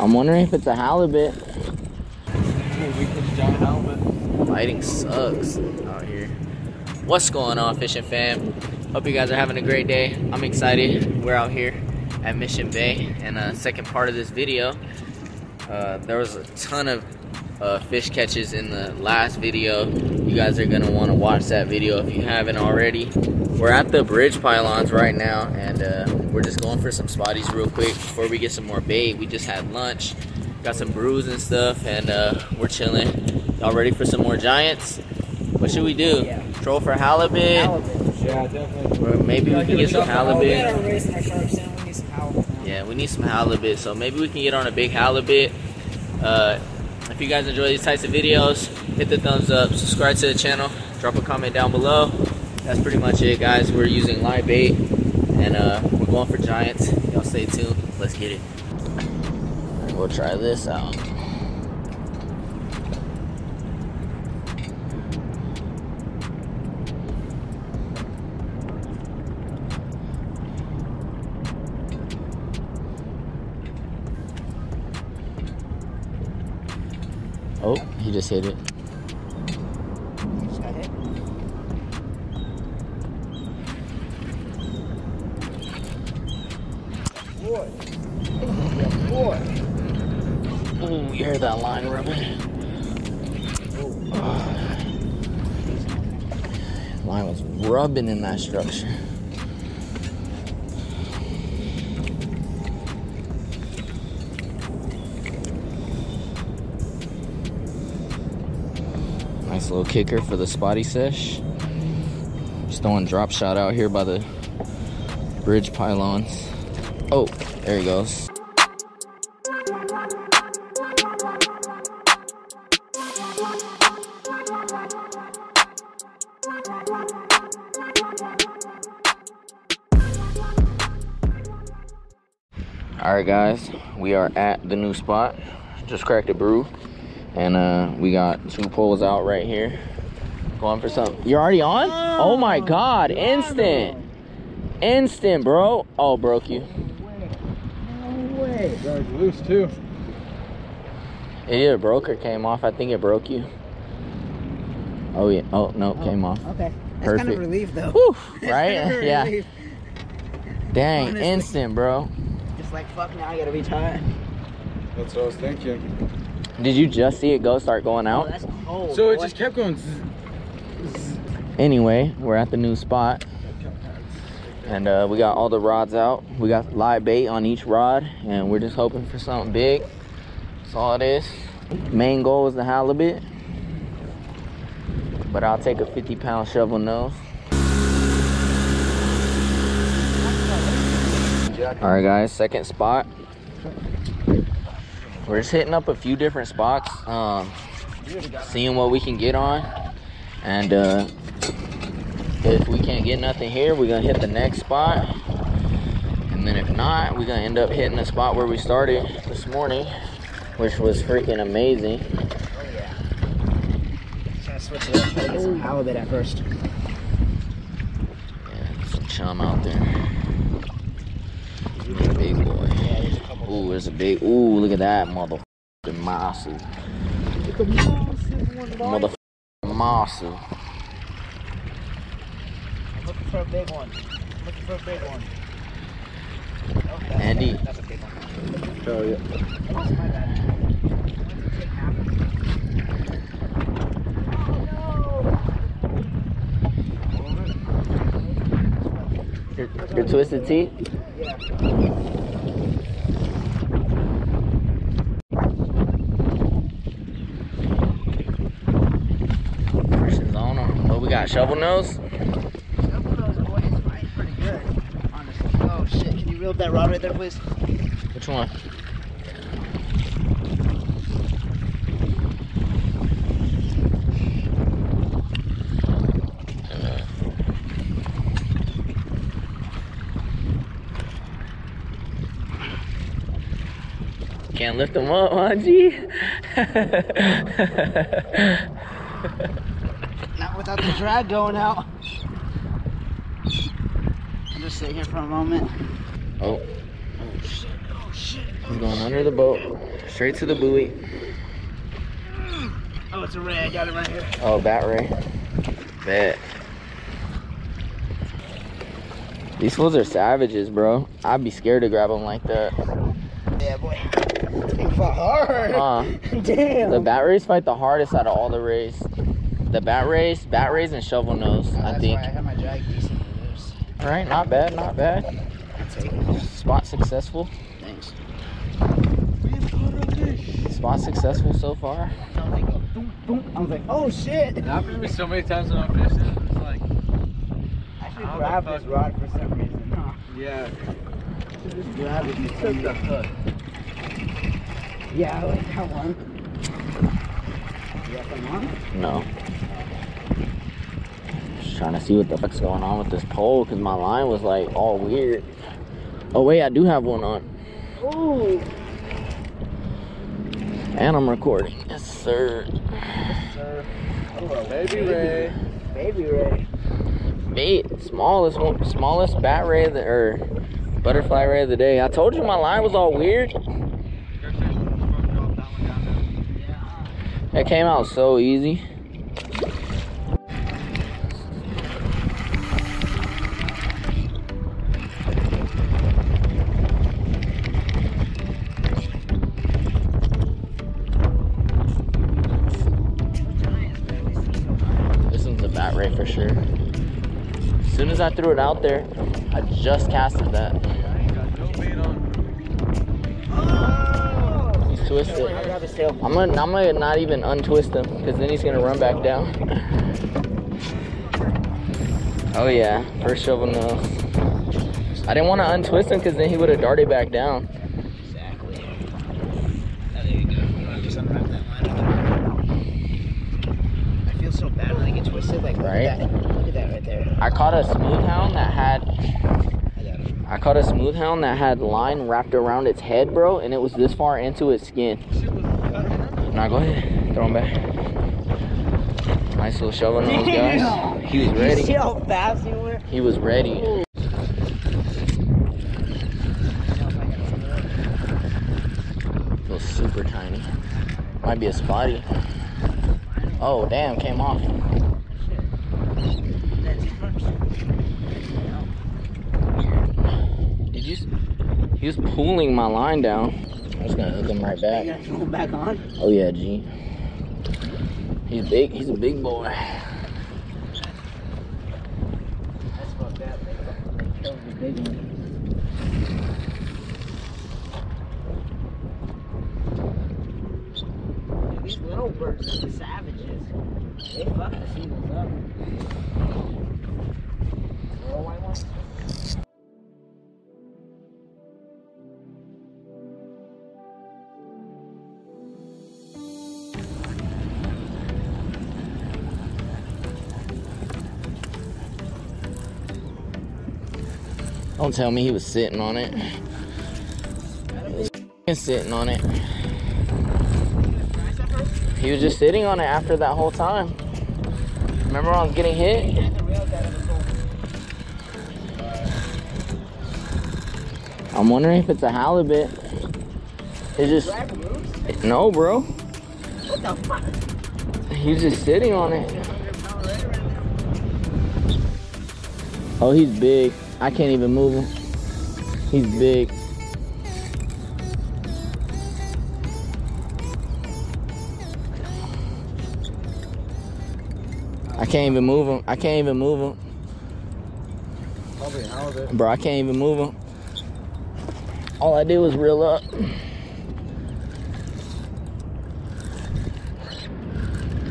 I'm wondering if it's a halibut. Giant halibut. Lighting sucks out here. What's going on, fishing fam? Hope you guys are having a great day. I'm excited. We're out here at Mission Bay, and second part of this video. There was a ton of fish catches in the last video. You guys are gonna want to watch that video if you haven't already. We're at the bridge pylons right now, and we're just going for some spotties real quick before we get some more bait. We just had lunch, got some brews and stuff, and we're chilling. Y'all ready for some more giants? What should we do? Yeah. Troll for halibut? Yeah, definitely. Or maybe we can get some halibut. We gotta raise our sharks down. We need some halibut now. Yeah, we need some halibut, so maybe we can get on a big halibut. If you guys enjoy these types of videos, hit the thumbs up, subscribe to the channel, drop a comment down below. That's pretty much it, guys. We're using live bait, and we're going for giants. Y'all stay tuned. Let's get it. We'll try this out. Oh, he just hit it. Just got hit. Boy. Boy. Ooh, you hear that line rubbing? Line was rubbing in that structure. Nice little kicker for the spotty sesh. Just throwing drop shot out here by the bridge pylons. Oh, there he goes. Alright guys, we are at the new spot. Just cracked a brew. And we got 2 poles out right here. Going for something. You're already on? Oh my god, instant. Instant, bro. Oh, broke you. No way. Guy's loose too. It either broke or came off. I think it broke you. Oh yeah. Oh no, came off. Okay. That's Perfect. kind of relief though. Whew, That's right? kind of Yeah. relief. Dang, Honestly. instant, bro. Just like, fuck, now I gotta reach high. That's what I was thinking. Did you just see it start going Oh, out? that's cold. So it boy. just kept going. Zzz. Anyway, we're at the new spot. And we got all the rods out. We got live bait on each rod, and we're just hoping for something big. That's all it is. Main goal is the halibut, but I'll take a 50-pound shovel nose. All right, guys, second spot. We're just hitting up a few different spots, seeing what we can get on, and if we can't get nothing here, we're gonna hit the next spot, and then if not, we're gonna end up hitting the spot where we started this morning, which was freaking amazing. Oh, yeah. Try to switch it up. Try to get some halibut at first. Yeah, some chum out there. Big boy. Yeah, there's a couple. Ooh, there's a big. Ooh, look at that motherfucking massive. It's a massive one, boy. Motherfucking massive. I'm looking for a big one. I'm looking for a big one. Oh, that's Andy. That's a big one. Oh yeah. That's my bad. I went to take half of it. Oh, no. Your twisted tea? Yeah. Pressure's on him. Oh, we got shovel nose? Shovel nose, boy, it's fighting pretty good, honestly. Oh shit, can you reel up that rod right there, please? Which one? Can't lift them up, huh, G? Not without the drag going out. I'll just sit here for a moment. Oh. Oh shit, oh shit. He's going under the boat, straight to the buoy. Oh, it's a ray. I got it right here. Oh, bat ray. Bet. These fools are savages, bro. I'd be scared to grab them like that. Yeah, boy. They fought hard. Damn. The bat rays fight the hardest out of all the rays. The bat rays, and shovel nose, I think. That's why I had my drag decent loose. All right, not bad, not bad. I'll take it. Spot successful. Thanks. Spot successful so far. I was like, oh shit. It happens to me so many times when I'm fishing. It's like, I should grab this rod for some reason. Huh? yeah. Just grab it. You took the hook. Yeah, I like that one. You got some on? No. Just trying to see what the fuck's going on with this pole because my line was like all weird. Oh wait, I do have one on. Ooh. And I'm recording. Yes, sir. Yes, sir. Oh, baby ray. Baby ray. Smallest bat ray or butterfly ray of the day. I told you my line was all weird. It came out so easy. This one's a bat ray for sure. As soon as I threw it out there, I just casted that. He's twisted. I'm gonna not even untwist him because then he's gonna run back down. Oh yeah, first shovel nose. I didn't want to untwist him because then he would have darted back down. Exactly. Oh, there you go. You want to just unwrap that line? I feel so bad when I get twisted. Like, look Right? at that. Look at that right there. I caught a smooth hound that had line wrapped around its head, bro, and it was this far into its skin. Now go ahead, throw him back. Nice little shovel nose, guys. He was ready. You see how fast you were? He was ready. Feels super tiny. Might be a spotty. Oh damn, came off. He was pulling my line down. I'm just gonna hook him right back. You gotta throw him back on? Oh yeah, G. He's big. He's a big boy. That's about that. They killed the big one. These little birds are the savages. They fuck the seagulls up. Little white ones? Don't tell me he was sitting on it. He was sitting on it. He was just sitting on it after that whole time. Remember when I was getting hit? I'm wondering if it's a halibut. It just... No, bro. What the fuck? He's just sitting on it. Oh, he's big. I can't even move him. He's big. I can't even move him. I can't even move him. Probably a halibut. Bro, I can't even move him. All I did was reel up.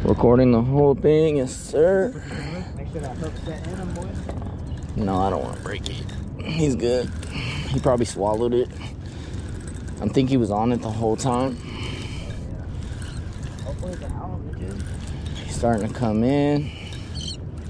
Recording the whole thing, yes sir. Make sure that hook's set in him, boy. No, I don't want to break it. He's good. He probably swallowed it. I think he was on it the whole time. Hopefully it's a halibut, dude. He's starting to come in.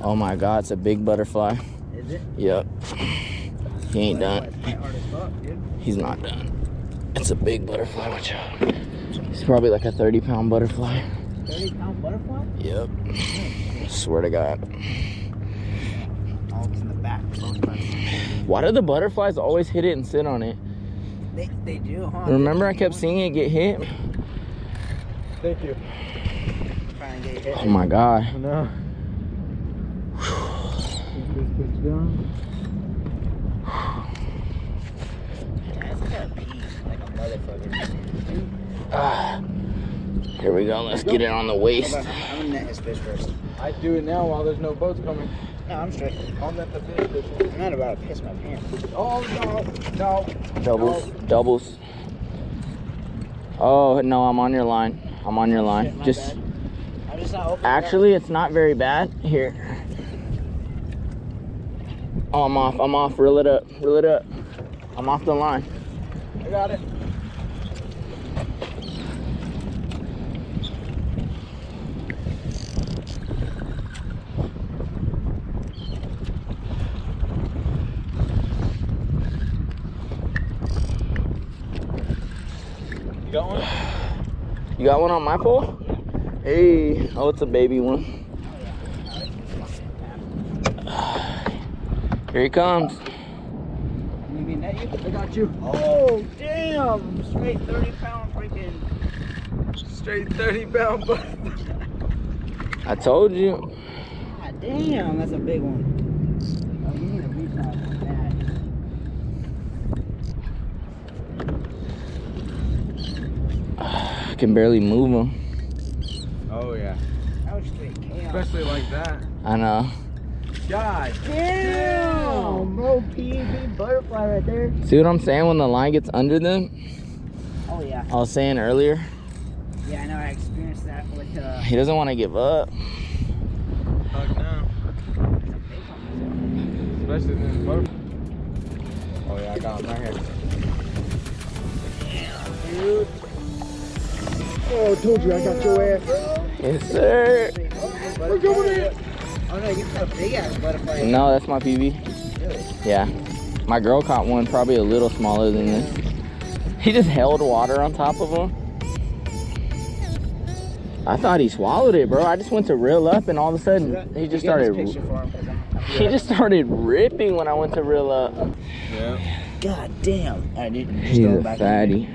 Oh my God, it's a big butterfly. Is it? Yep. He ain't done. It's hard as fuck, dude. He's not done. It's a big butterfly, watch out. It's probably like a 30-pound butterfly. 30-pound butterfly? Yep. Swear to God. Oh, it's in the back. Why do the butterflies always hit it and sit on it? They do, huh? Remember I kept seeing it get hit? Thank you. Trying to get hit. Oh my God. No. Pitch down. That's gotta pee like a motherfucker. Here we go. Let's get it on the waist. Hold on, I'm gonna net his fish first. I do it now while there's no boats coming. No, I'm straight. I'll net the fish. I'm not about to piss my pants. Oh no, no. Doubles. Doubles. Oh no, I'm on your line. I'm on your line. Shit, my Just bad. I'm just not open. actually, it's not very bad. Here. Oh, I'm off. I'm off. Reel it up. Reel it up. I'm off the line. I got it. You got one? You got one on my pole? Hey. Oh, it's a baby one. Here he comes. You need me to net you? I got you. Oh, damn! Straight 30-pound freaking. Straight 30-pound butt. I told you. God damn, that's a big one. Oh, you need a reach out bad. I can barely move him. Oh yeah. That was straight chaos. Especially like that. I know. God Damn! Bro, PB butterfly right there. See what I'm saying? When the line gets under them, Oh, yeah. I was saying earlier, Yeah, I know. I experienced that with, he doesn't want to give up. Fuck no. Especially in this boat. Oh yeah, I got him right here. Dude. Oh, I told you I got your ass. Yes, sir. We're going in. Oh, no, you got a big-ass butterfly. No, that's my PB. Really? Yeah. My girl caught one probably a little smaller than this. He just held water on top of him. I thought he swallowed it, bro. I just went to reel up and all of a sudden he just started ripping when I went to reel up. Yeah. God damn. All right, dude. He's a fatty.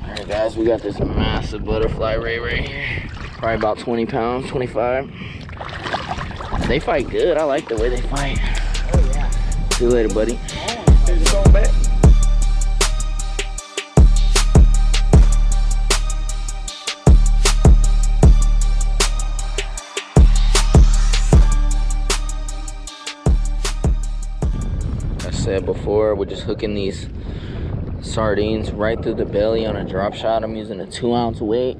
Alright guys, we got this massive butterfly ray right here. Probably about 20 pounds, 25. They fight good. I like the way they fight. Oh, yeah. See you later, buddy. He's going back. I said before, we're just hooking these sardines right through the belly on a drop shot. I'm using a 2-ounce weight.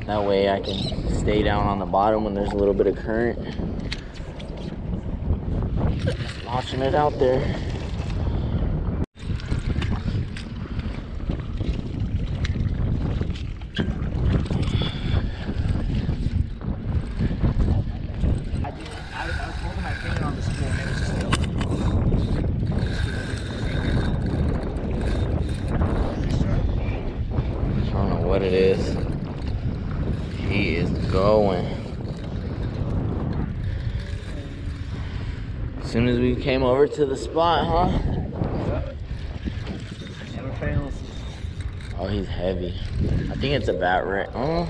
That way I can stay down on the bottom when there's a little bit of current. Just launching it out there. I was holding my finger on the spool and it was just still. I don't know what it is. He is going. As soon as we came over to the spot, huh? Never fails. Oh, he's heavy. I think it's a bat rat. Oh,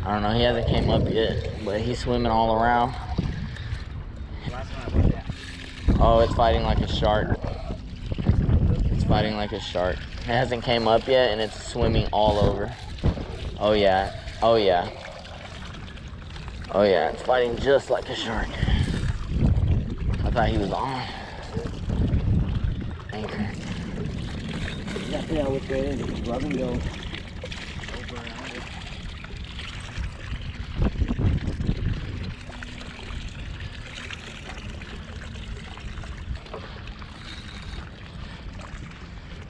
I don't know. He hasn't came up yet, but he's swimming all around. Last one I looked at. Oh, it's fighting like a shark. It's fighting like a shark. It hasn't came up yet, and it's swimming all over. Oh yeah. Oh yeah. Oh yeah. It's fighting just like a shark. I thought he was on anchor. Exactly how it's going. Just rub and go. Over and under.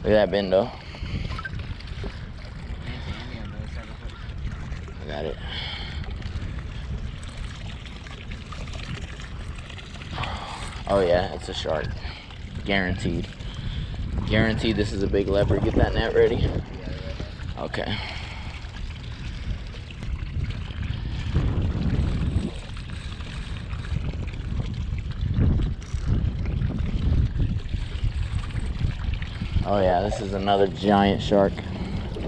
Look at that bendo. I got it. Oh yeah, it's a shark. Guaranteed. Guaranteed this is a big leopard. Get that net ready. Okay. Oh yeah, this is another giant shark.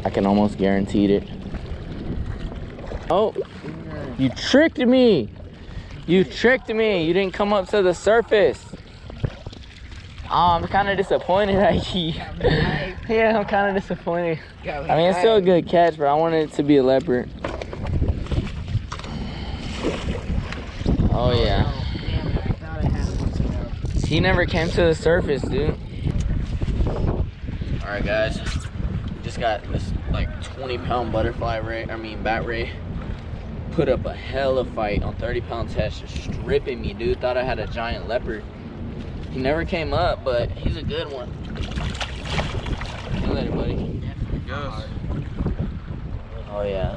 I can almost guarantee it. Oh, you tricked me. You tricked me. You didn't come up to the surface. Oh, I'm kind of disappointed at you. Yeah, I'm kind of disappointed. I mean, it's still a good catch, but I wanted it to be a leopard. Oh yeah. He never came to the surface, dude. All right, guys. Just got this like 20-pound butterfly ray. Bat ray. Put up a hell of a fight on 30-pound test, just stripping me, dude. Thought I had a giant leopard. He never came up, but he's a good one. See you later, buddy. Yes. Oh yeah.